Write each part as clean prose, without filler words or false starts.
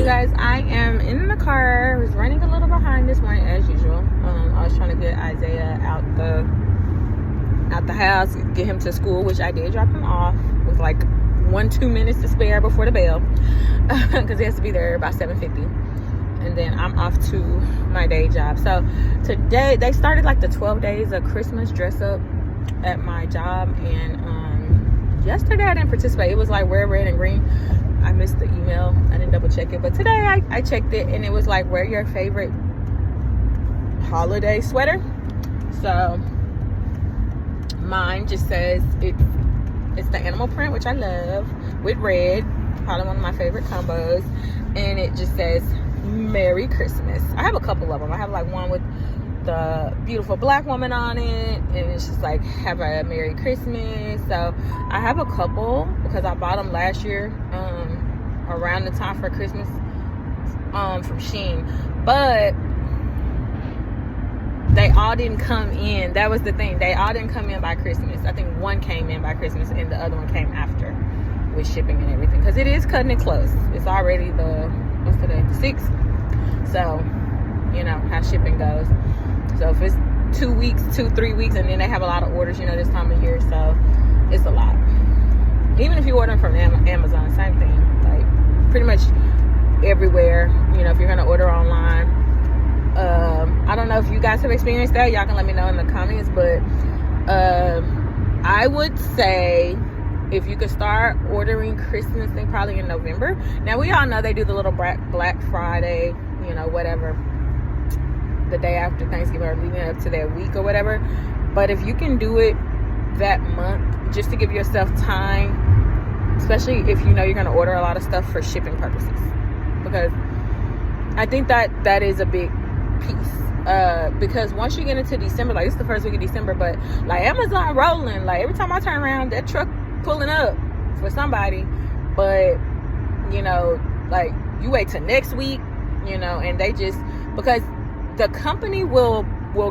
guys, I am in the car. I was running a little behind this morning as usual. I was trying to get Isaiah out the house, get him to school, which I did drop him off with like 2 minutes to spare before the bell, because he has to be there about 7:50, and then I'm off to my day job. So today they started like the 12 days of Christmas dress up at my job, and yesterday I didn't participate. It was like wear red and green. I missed the email. I didn't double check it, but today I checked it, and it was like wear your favorite holiday sweater. So mine just says it's the animal print, which I love, with red, probably one of my favorite combos, and it just says Merry Christmas. I have a couple of them. I have like one with the beautiful black woman on it, and it's just like have a Merry Christmas. So I have a couple because I bought them last year around the time for Christmas from Shein, but they all didn't come in. That was the thing, they all didn't come in by Christmas. I think one came in by Christmas and the other one came after with shipping and everything, because it is cutting it close. It's already what's today, the 6th. So you know how shipping goes. So if it's 2 weeks, 3 weeks, and then they have a lot of orders, you know, this time of year, so it's a lot. Even if you order from Amazon, same thing. Like pretty much everywhere, you know, if you're gonna order online. I don't know if you guys have experienced that. Y'all can let me know in the comments, but I would say if you could start ordering Christmas thing probably in November. Now we all know they do the little Black Friday, you know, whatever, the day after Thanksgiving or leading up to that week or whatever. But if you can do it that month, just to give yourself time, especially if you know you're going to order a lot of stuff for shipping purposes, because I think that is a big piece. Because once you get into December, like it's the first week of December, but like Amazon rolling, like every time I turn around, that truck pulling up for somebody. But you know, like you wait till next week, you know, and they just, because the company will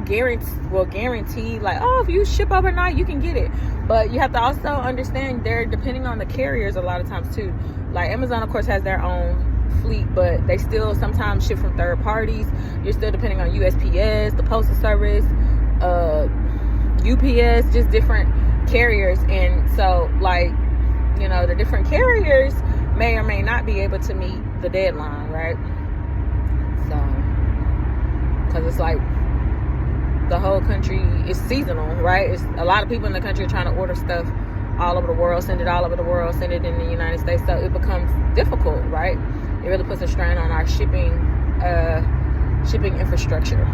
guarantee like, oh, if you ship overnight you can get it, but you have to also understand they're depending on the carriers a lot of times too. Like Amazon of course has their own fleet, but they still sometimes ship from third parties. You're still depending on USPS, the postal service, UPS, just different carriers. And so like, you know, the different carriers may or may not be able to meet the deadline, right? So because it's like the whole country is seasonal, right? It's a lot of people in the country are trying to order stuff all over the world, send it all over the world, send it in the United States, so it becomes difficult, right? It really puts a strain on our shipping infrastructure.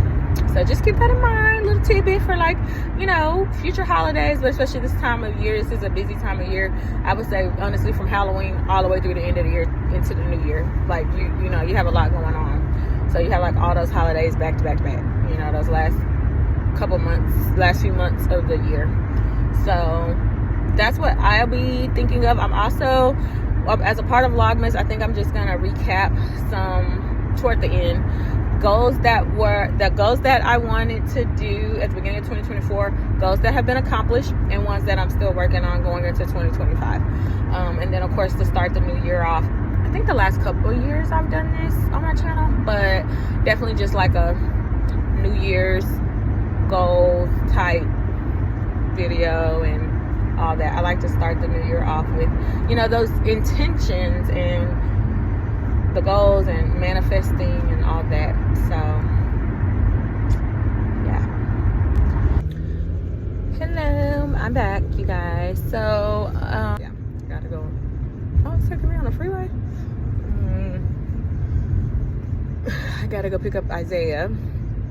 So just keep that in mind, little tidbit for like, you know, future holidays, but especially this time of year. This is a busy time of year. I would say honestly from Halloween all the way through the end of the year into the new year. Like you know, you have a lot going on. So you have like all those holidays back to back to back, you know, those last few months of the year. So that's what I'll be thinking of. I'm also, as a part of Vlogmas, I think I'm just gonna recap some toward the end goals that I wanted to do at the beginning of 2024, goals that have been accomplished, and ones that I'm still working on going into 2025. And then of course to start the new year off. I think the last couple of years I've done this on my channel, but definitely just like a New Year's goal type video and all that. I like to start the new year off with, you know, those intentions and the goals and manifesting and all that. So yeah. Hello, I'm back, you guys. So yeah, gotta go. Oh, it's taking me on the freeway. I gotta go pick up Isaiah,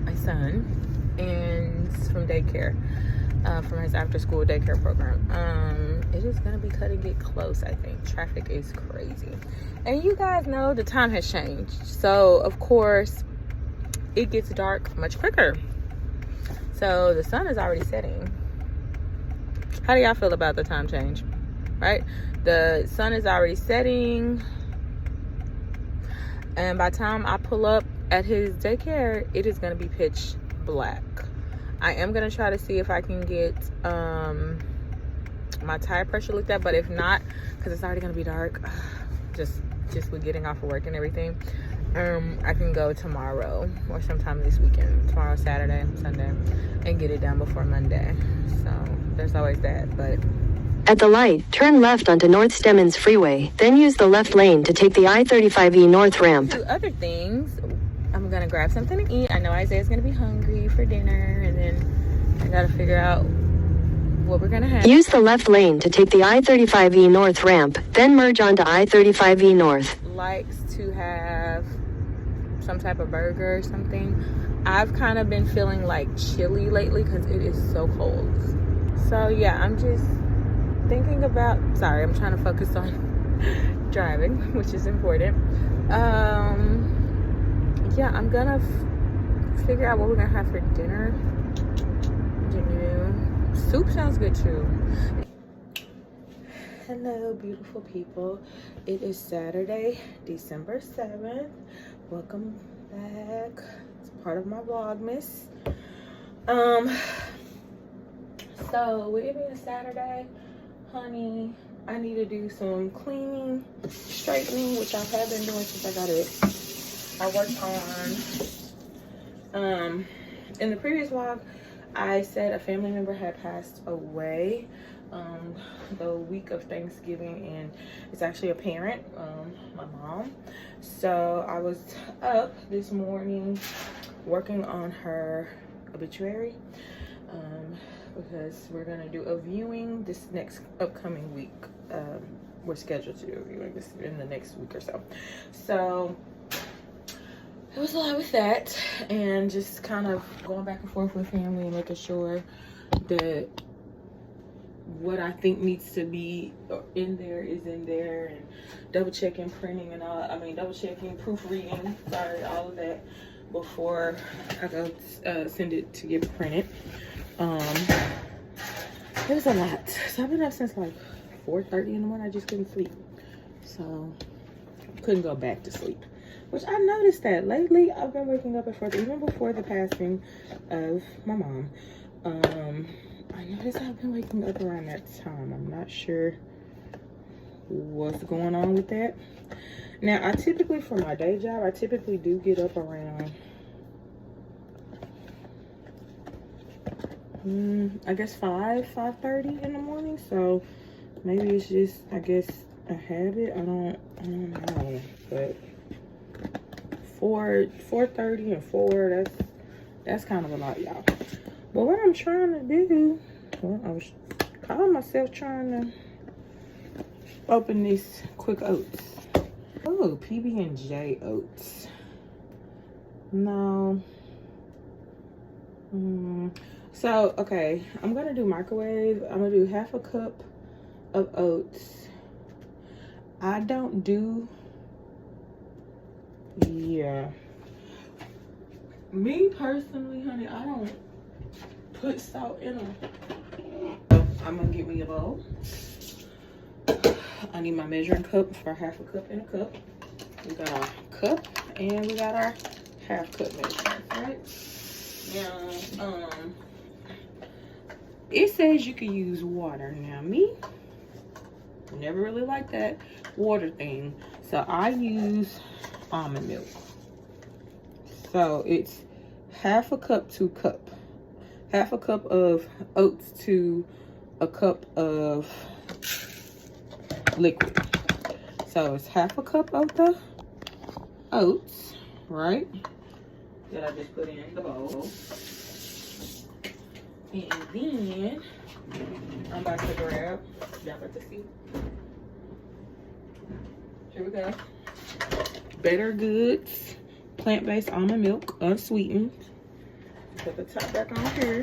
my son, and from daycare, from his after school daycare program. It is gonna be cutting it close. I think traffic is crazy, and you guys know the time has changed, so of course it gets dark much quicker. So the sun is already setting. How do y'all feel about the time change? Right, the sun is already setting, and by the time I pull up at his daycare, it is going to be pitch black. I am going to try to see if I can get my tire pressure looked at, but if not, because it's already going to be dark, just just with getting off of work and everything. I can go tomorrow or sometime this weekend, tomorrow, Saturday, Sunday, and get it done before Monday. So there's always that. But at the light, turn left onto North Stemmons Freeway, then use the left lane to take the I-35E North ramp. Two other things. I'm gonna grab something to eat. I know Isaiah's gonna be hungry for dinner, and then I gotta figure out what we're gonna have. Use the left lane to take the I-35E North ramp, then merge onto I-35E North. Likes to have some type of burger or something. I've kind of been feeling like chilly lately because it is so cold. So yeah, I'm just thinking about, sorry, I'm trying to focus on driving, which is important. Yeah, I'm gonna figure out what we're gonna have for dinner. Soup sounds good too. Hello, beautiful people. It is Saturday, December 7th. Welcome back. It's part of my Vlogmas. So with it being Saturday, honey, I need to do some cleaning, straightening, which I have been doing since I got it. I worked on, in the previous vlog, I said a family member had passed away the week of Thanksgiving, and it's actually a parent, my mom. So I was up this morning working on her obituary because we're gonna do a viewing this next upcoming week. We're scheduled to do a viewing this in the next week or so. So it was a lot with that, and just kind of going back and forth with family and making sure that what I think needs to be in there is in there, and double checking printing and all. I mean, double checking, proofreading, sorry, all of that before I go send it to get printed. It was a lot. So I've been up since like 4:30 in the morning. I just couldn't sleep, so couldn't go back to sleep. Which I noticed that lately I've been waking up at 4:30, even before the passing of my mom. I noticed I've been waking up around that time. I'm not sure what's going on with that. Now, I typically, for my day job, I typically do get up around, I guess 5:30 in the morning. So maybe it's just, I guess, a habit. I don't know, but 4:30 and 4, that's kind of a lot, y'all. But what I'm trying to do, well, I was calling myself trying to open these quick oats. Oh, PB&J oats. No. So, okay, I'm gonna do microwave. I'm gonna do half a cup of oats. I don't do, yeah. Me personally, honey, I don't put salt in them. I'm gonna get me a bowl. I need my measuring cup for half a cup and a cup. We got our cup and we got our half cup measurement, right? Now, it says you can use water. Now, me, never really like that water thing, so I use almond milk. So it's half a cup to cup. Half a cup of oats to a cup of liquid. So it's half a cup of the oats, right? That I just put in the bowl. And then I'm about to grab, y'all about to see. Here we go. Better Goods plant-based almond milk, unsweetened. Put the top back on here,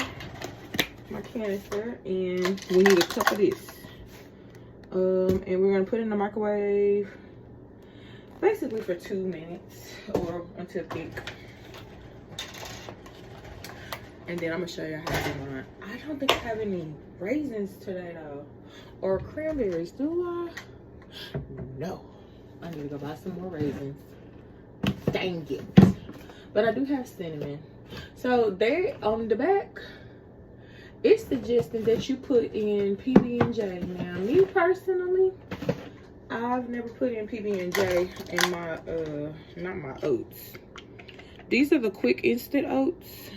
my canister, and we need a cup of this. And we're gonna put it in the microwave basically for 2 minutes or until thick. And then I'm gonna show you how to do mine. I don't think I have any raisins today though, or cranberries, do I? No, I need to go buy some more raisins. Dang it. But I do have cinnamon. So there on the back, it's suggesting that you put in PB&J. Now, me personally, I I've never put in PB&J in my not my oats. These are the quick instant oats.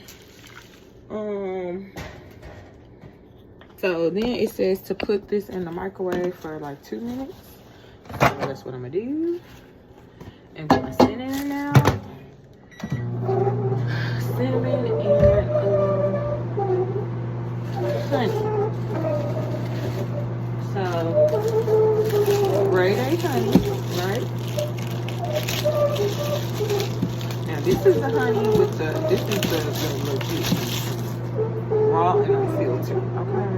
So then it says to put this in the microwave for like 2 minutes. So that's what I'm gonna do. And put my cinnamon now. Cinnamon and honey. So grade A honey, right? Now this is the honey with the legit raw and unfiltered, okay?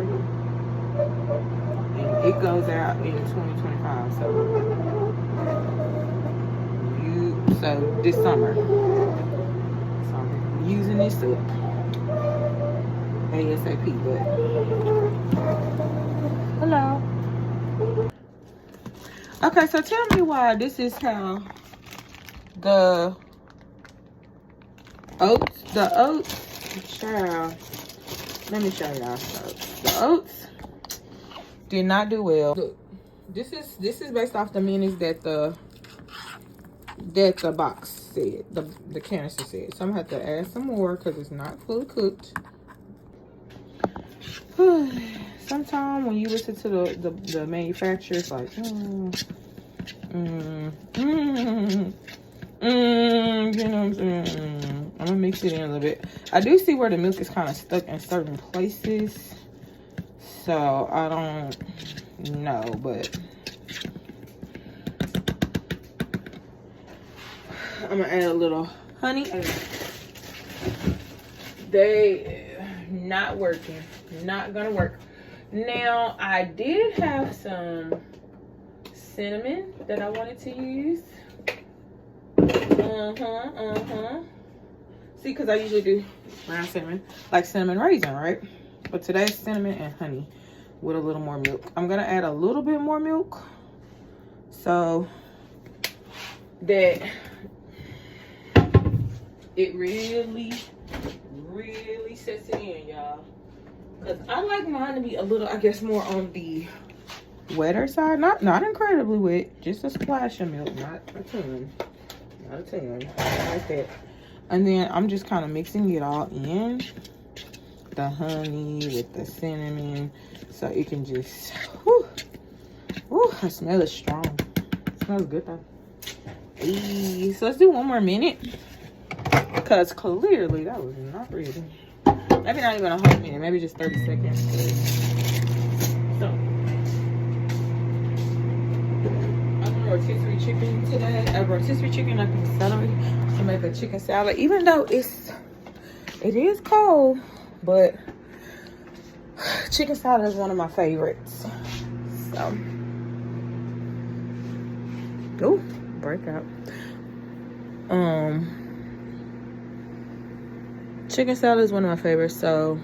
And it goes out in 2025, so this summer. So I'm using this up ASAP, but hello. Okay, so tell me why this is how the oats, child, let me show y'all. The oats did not do well. Look, this is based off the minutes that the box said, the canister said. So I'm gonna have to add some more because it's not fully cooked. Sometimes when you listen to the manufacturer, it's like, you know what I'm saying? I'm gonna mix it in a little bit. I do see where the milk is kind of stuck in certain places, so I don't know, but I'm gonna add a little honey. They not working, not gonna work. Now I did have some cinnamon that I wanted to use. See, because I usually do brown cinnamon, like cinnamon raisin, right? But today's cinnamon and honey with a little more milk. I'm gonna add a little bit more milk so that it really sets it in, y'all. Because I like mine to be a little, I guess, more on the wetter side. Not incredibly wet, just a splash of milk, not a ton. Not a ton, like that. And then I'm just kind of mixing it all in. The honey with the cinnamon. So it can just, whew, I smell it strong. It smells good though. Hey, so let's do 1 more minute. Because clearly that was not ready. Maybe not even a whole minute, maybe just 30 seconds. So I'm gonna rotisserie chicken today. A rotisserie chicken, I can celery to make a chicken salad. Even though it is cold, but chicken salad is one of my favorites. So, oh, breakout. Chicken salad is one of my favorites, so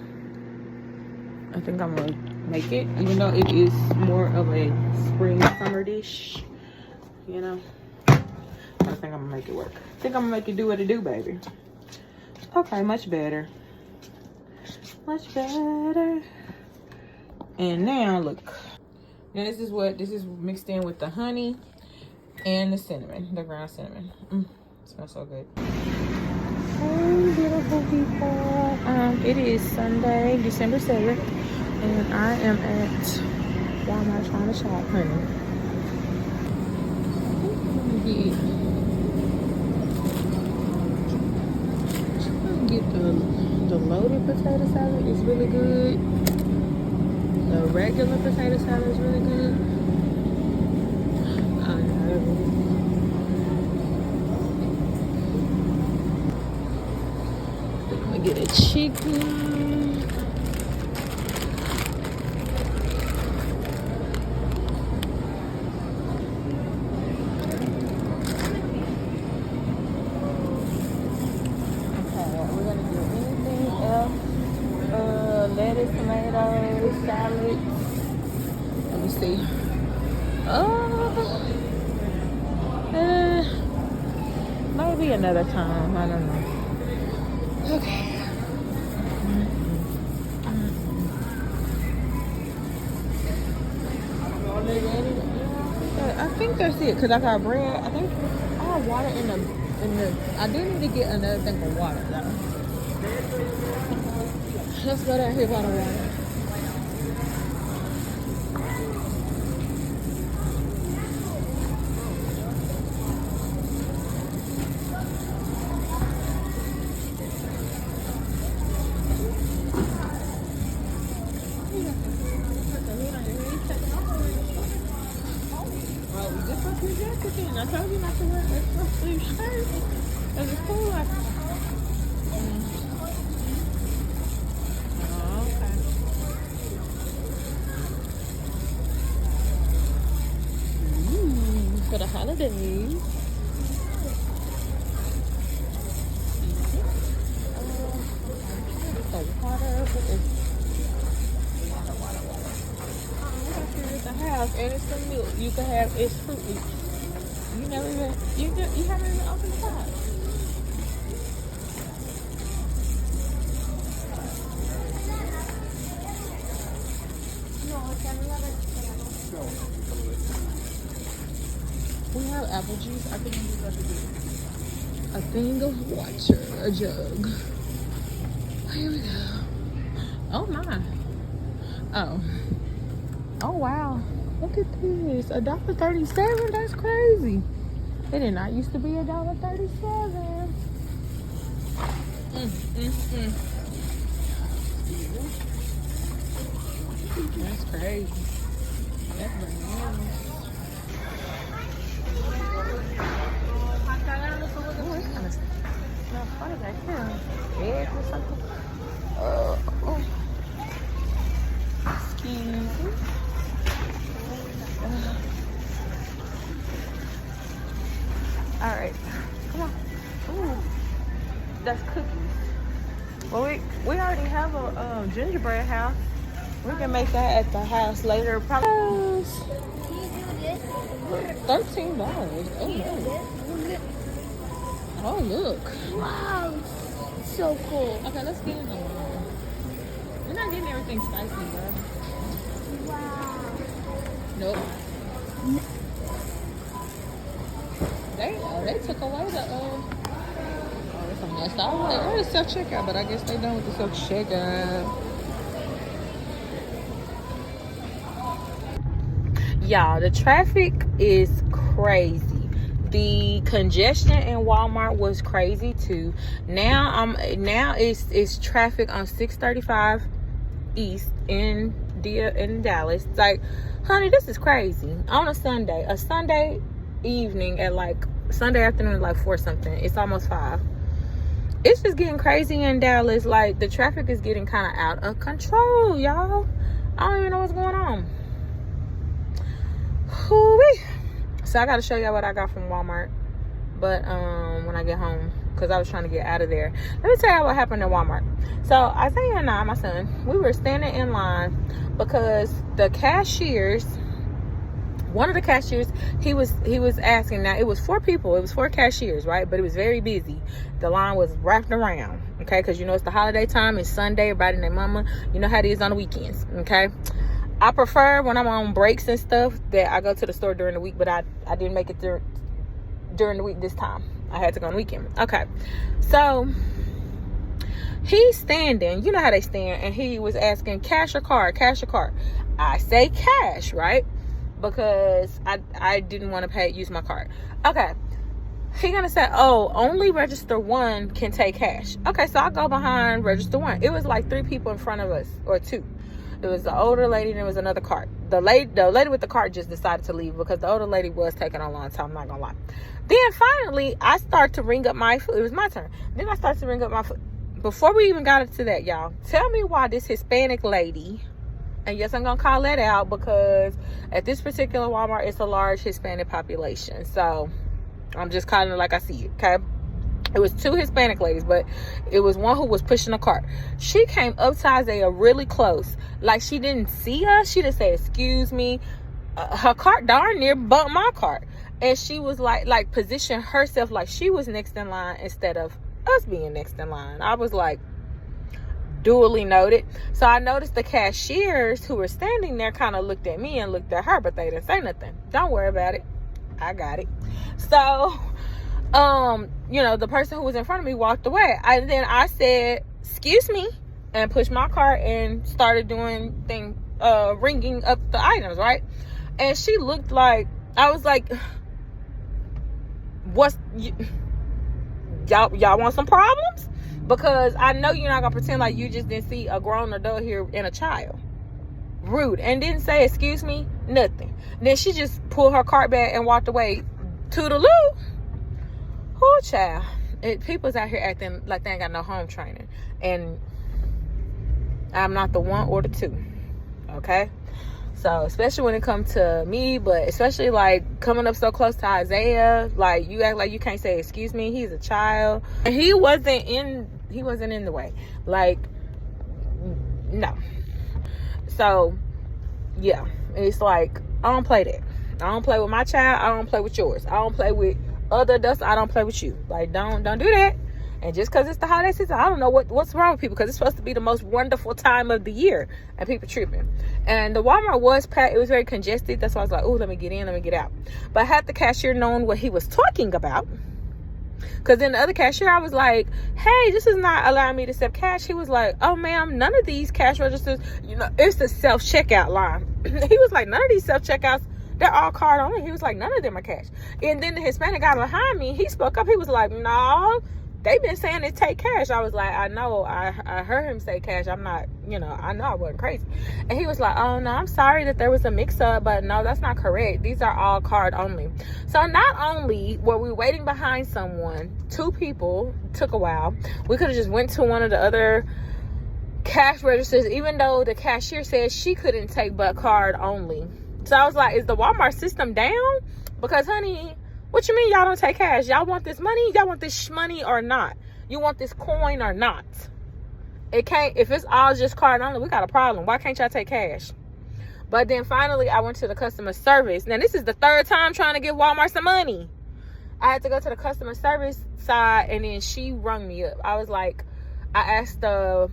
I think I'm gonna make it, even though it is more of a spring summer dish, you know. I think I'm gonna make it work. I think I'm gonna make it do what it do, baby. Okay, much better. Much better. And now look. Now this is mixed in with the honey and the cinnamon, the ground cinnamon. It smells so good. Hey, beautiful people. It is Sunday, December 7th, and I am at Walmart trying to shop, honey. Get the loaded potato salad is really good. The regular potato salad is really good. Get a chicken. Okay, we're gonna do anything else. Lettuce, tomatoes, salads. Let me see. Maybe another time. I don't know. Okay. I think that's it. Cause I got bread. I think I have water in the. I do need to get another thing of water though. Let's go down here by the water. I told you not to wear extra sleeve shirt. Cause it's cool like. Oh, okay. For the holidays. Water. At the house, and it's some milk. You can have it's fruit leaf. You never even you haven't even opened the pot. We have apple juice. I think I'm just about to get a thing of water, a jug. Here we go. Oh my. Oh. Oh wow. Look at this. $1.37. That's crazy. It did not used to be $1.37. That's crazy. That's bananas. Oh, it's kind of smells funny back here. Egg or something. Oh. Excuse me. All right, come on. Ooh, that's cookies. Well, we already have a gingerbread house. We can make that at the house later. Probably $13. Oh no. Oh look. Wow, so cool. Okay, let's get in the line. We're not getting everything spicy, bro. Wow. Nope. They took away the it's a mess. I was like, where's the self-checkout? But I guess they done with the self-checkout. Y'all, the traffic is crazy. The congestion in Walmart was crazy too. Now it's traffic on 635 East in Dallas. It's like, honey, this is crazy. On a Sunday evening at like Sunday afternoon at like 4 something. It's almost 5. It's just getting crazy in Dallas. Like the traffic is getting kind of out of control, y'all. I don't even know what's going on. Hoo-wee. So I gotta show y'all what I got from Walmart, but when I get home, because I was trying to get out of there. Let me tell y'all what happened at Walmart. So Isaiah and I, my son, we were standing in line because the cashiers, one of the cashiers, he was asking. Now it was 4 people, it was 4 cashiers, right? But it was very busy. The line was wrapped around, okay? Because you know it's the holiday time, it's Sunday, everybody and their mama, you know how it is on the weekends, okay? I prefer when I'm on breaks and stuff that I go to the store during the week, but I didn't make it through during the week this time. I had to go on the weekend. Okay. So he's standing, you know how they stand, and he was asking cash or card, cash or card. I say cash, right? Because I didn't want to use my card. Okay. He gonna say, oh, only register 1 can take cash. Okay, so I go behind register 1. It was like 3 people in front of us, or 2. It was the older lady and there was another cart. The lady with the cart just decided to leave because the older lady was taking a long time, I'm not gonna lie. Then finally, I start to ring up my foot. It was my turn. Then I started to ring up my foot. Before we even got into that, y'all, tell me why this Hispanic lady, and yes, I'm gonna call that out because at this particular Walmart, it's a large Hispanic population. So I'm just calling it like I see it, okay? It was 2 Hispanic ladies, but it was one who was pushing a cart. She came up to Isaiah really close. Like she didn't see us. She didn't say, excuse me. Her cart darn near bumped my cart. And she was like positioned herself like she was next in line instead of us being next in line. I was like, duly noted. So I noticed the cashiers who were standing there kind of looked at me and looked at her, but they didn't say nothing. Don't worry about it. I got it. So, you know, the person who was in front of me walked away. Then I said, excuse me, and pushed my cart and started doing ringing up the items, right? And she looked like, I was like, y'all want some problems? Because I know you're not gonna pretend like you just didn't see a grown adult here and a child. Rude. And didn't say excuse me, nothing. Then she just pulled her cart back and walked away. Toodaloo. Oh, child. People's out here acting like they ain't got no home training. And I'm not the one or the two. Okay? So, especially when it comes to me, but especially like coming up so close to Isaiah, like you act like you can't say excuse me. He's a child. And he wasn't in the way. Like, no. So, yeah. It's like, I don't play that. I don't play with my child. I don't play with yours. I don't play with other adults. I don't play with you. Like, don't do that. And just because it's the holiday season, I don't know what's wrong with people, because it's supposed to be the most wonderful time of the year, and people tripping. And the Walmart was packed. It was very congested. That's why I was like, oh, let me get in, let me get out. But had the cashier known what he was talking about, because then the other cashier, I was like, hey, this is not allowing me to accept cash. He was like, oh, ma'am, none of these cash registers, you know, it's the self-checkout line. He was like, none of these self-checkouts, they're all card only. He was like, none of them are cash. And then the Hispanic guy behind me, he spoke up. He was like, no, they've been saying it take cash. I was like, I know, I heard him say cash. I'm not, you know, I know I wasn't crazy. And he was like, oh no, I'm sorry that there was a mix up, but no, that's not correct. These are all card only. So not only were we waiting behind someone, 2 people, took a while. We could have just went to one of the other cash registers, even though the cashier said she couldn't take but card only. So I was like, is the Walmart system down? Because honey, what you mean y'all don't take cash? Y'all want this money? Y'all want this money or not? You want this coin or not? It can't, if it's all just card only, we got a problem. Why can't y'all take cash? But then finally I went to the customer service. Now this is the 3rd time trying to give Walmart some money. I had to go to the customer service side, and then she rung me up. I was like, I asked the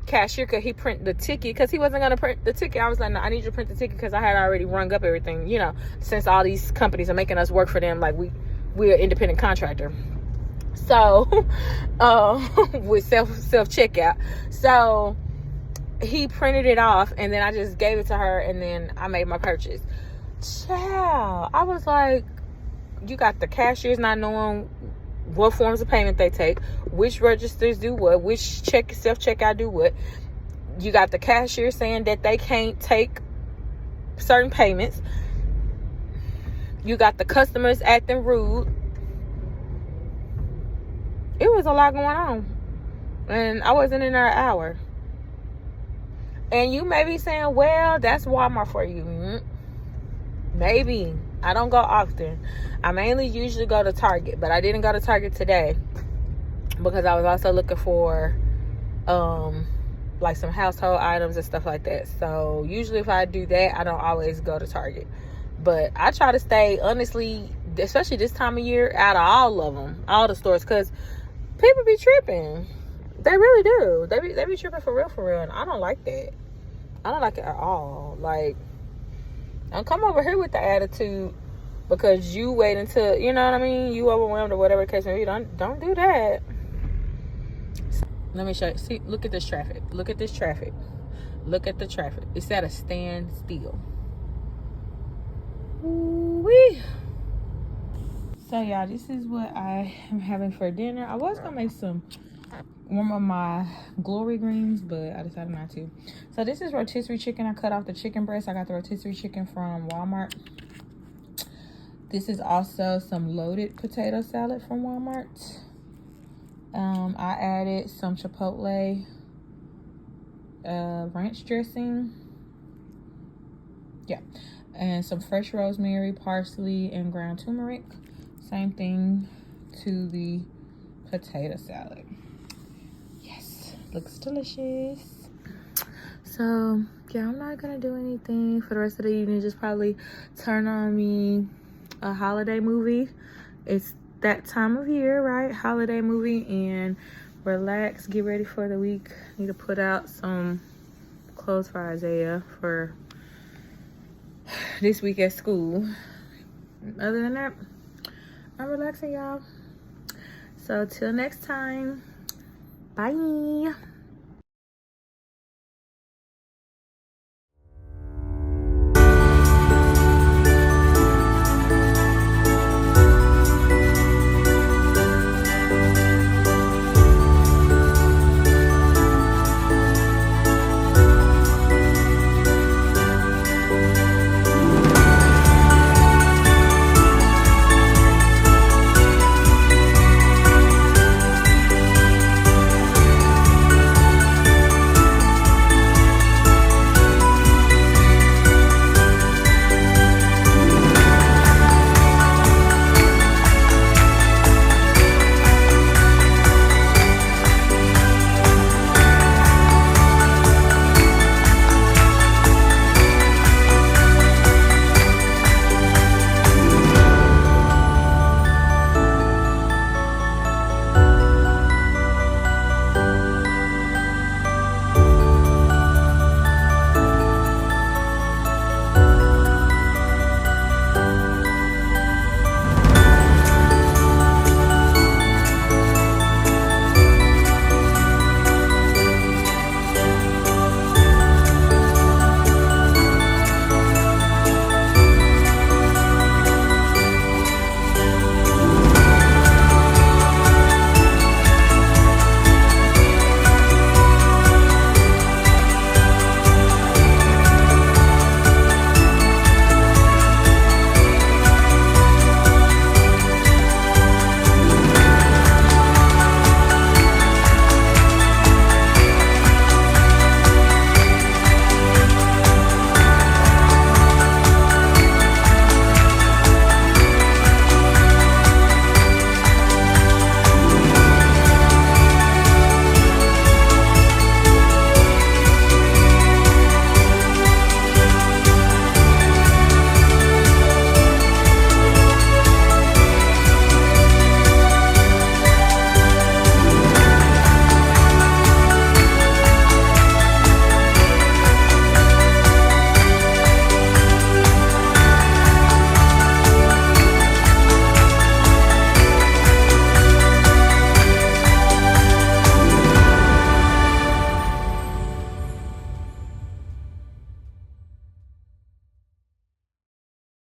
cashier, could he print the ticket, because he wasn't going to print the ticket. I was like, no, I need you to print the ticket, because I had already rung up everything, you know, since all these companies are making us work for them, like we're an independent contractor. So with self checkout. So he printed it off, and then I just gave it to her, and then I made my purchase. Child, I was like, you got the cashiers not knowing what forms of payment they take, which registers do what, which self-checkout do what. You got the cashier saying that they can't take certain payments. You got the customers acting rude. It was a lot going on, and I wasn't in there an hour. And you may be saying, well, that's Walmart for you. Maybe. I don't go often. I mainly usually go to Target, but I didn't go to Target today because I was also looking for like some household items and stuff like that. So usually if I do that, I don't always go to Target. But I try to stay, honestly, especially this time of year, out of all of them, all the stores, because people be tripping. They really do. They be tripping for real, and I don't like that. I don't like it at all. Like, don't come over here with the attitude because you wait until, you know what I mean, you overwhelmed or whatever the case may be. Don't do that. Let me show you. See, look at this traffic. Look at this traffic. Look at the traffic. It's at a standstill. Ooh-wee. So y'all, this is what I am having for dinner. I was gonna make one of my glory greens, but I decided not to. So this is rotisserie chicken. I cut off the chicken breast. I got the rotisserie chicken from Walmart. This is also some loaded potato salad from Walmart. I added some chipotle ranch dressing. Yeah. And some fresh rosemary, parsley, and ground turmeric. Same thing to the potato salad. Yes, looks delicious. So yeah, I'm not gonna do anything for the rest of the evening. Just probably turn on me a holiday movie. It's that time of year, right? Holiday movie, and relax, get ready for the week. Need to put out some clothes for Isaiah for this week at school. Other than that, I'm relaxing, y'all. So till next time, bye.